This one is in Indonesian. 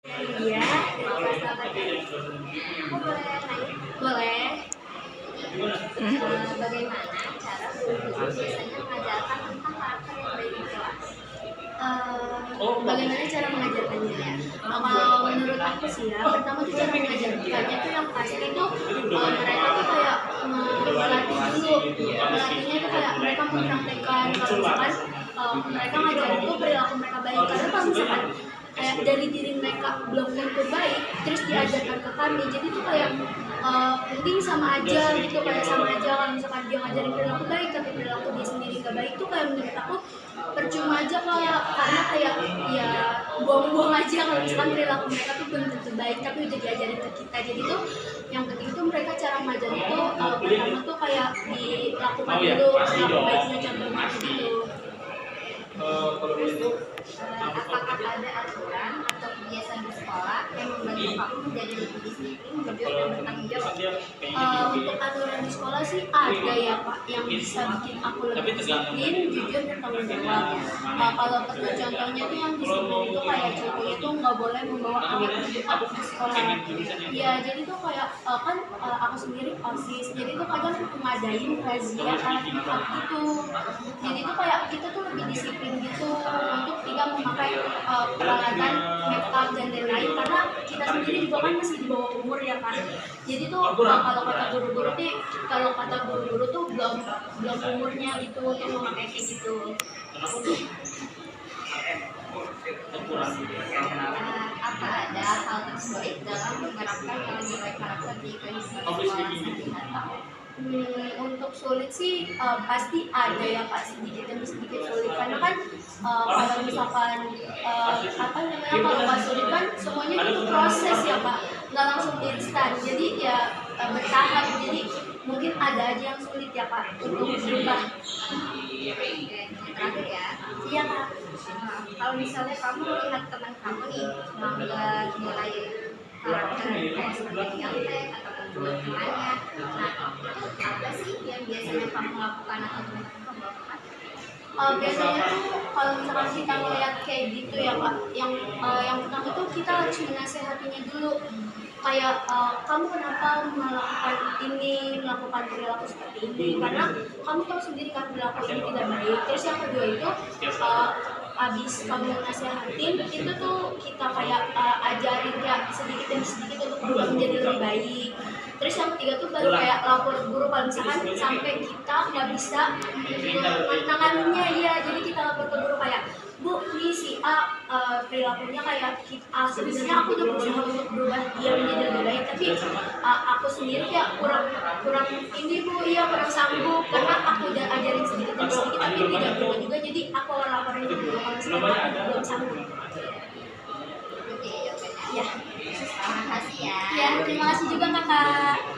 Iya, aku boleh nanya? Boleh. Bagaimana cara guru biasanya mengajarkan tentang karakter yang baik di kelas? Bagaimana cara mengajarkannya ya? Kalau menurut aku sih ya, pertama tuh cara mengajarkannya tuh yang pasti itu mereka tuh kayak melatih dulu. Melatihnya tuh kayak mereka mempraktekkan kalau misalkan mereka ngajarin tuh perilaku mereka baik. Karena kalau misalkan kayak dari diri mereka belum tentu baik, terus diajarkan ke kami, jadi tuh kayak mungkin sama aja gitu, kayak sama aja kalau misalkan dia ngajarin perilaku baik tapi perilaku dia sendiri gak baik tuh kayak menurut aku percuma aja kayak, karena kayak ya buang-buang aja kalau misalkan perilaku mereka tuh belum tentu baik tapi udah diajarin ke kita. Jadi tuh yang penting itu mereka cara ngajarin itu pertama tuh kayak dilakukan dulu perilaku baiknya, contohnya gitu. Apakah ada aturan atau kebiasaan di sekolah yang membantu kamu menjadi lebih disiplin, jujur, dan bertanggung jawab? Untuk aturan di sekolah sih ada ya Pak, yang bisa bikin aku lebih disiplin, jujur, dan bertanggung jawab. Kalau contohnya tuh yang disiplin itu kayak contohnya tuh nggak boleh membawa alat berat ke sekolah. Ya jadi tuh kayak kan aku sendiri OSIS, jadi tuh kadang ngadain razia alat berat gitu. Jadi tuh kayak kita tuh lebih disiplin gitu untuk tidak memakai peralatan make up dan lain-lain, karena kita sendiri juga kan masih di bawah umur ya kan. Jadi tuh kalau kata guru-guru tuh belum umurnya gitu untuk memakai kayak gitu. Apa ada hal tersulit dalam menerapkan nilai karakter di kehidupan sekolah sehari-hari? Untuk sulit sih pasti ada ya Pak, sedikit demi sedikit sulit, karena kan kalau misalkan apa namanya, kalau nggak sulit kan semuanya itu proses ya Pak, nggak langsung instan, jadi ya bertahap, jadi mungkin ada aja yang sulit ya Pak untuk berubah. Terakhir ya. Iya Kak. Kalau misalnya kamu melihat teman kamu nih melanggar nilai karakter kayak seperti nyontek ataupun buat temannya, nah apa sih yang biasanya kamu lakukan atau teman-teman kamu lakukan? Biasanya tuh kalau misalkan kita melihat kayak gitu ya Pak, yang pertama tuh kita harus menasehatinya dulu, kayak kamu kenapa melakukan perilaku seperti ini, karena kamu tahu sendiri kan perilaku ini tidak baik. Terus yang kedua itu abis kamu nasehatin itu tuh kita kayak ajarin kayak sedikit demi sedikit untuk berubah menjadi lebih baik. Terus yang ketiga tuh baru kayak lapor guru kalau misalkan sampai kita nggak bisa menanganinya ya, jadi kita lapor ke guru kayak, Bu, ini si A perilakunya kayak A, sebenarnya aku udah berusaha untuk berubah dia menjadi lebih baik, tapi aku sendiri ya kurang ini Bu, ya kurang sanggup, karena aku udah ajarin sedikit demi sedikit tapi tidak berubah juga, jadi aku laporin ke guru kalau misalkan aku belum sanggup. Ya. Terima kasih ya. Ya, terima kasih juga Kakak.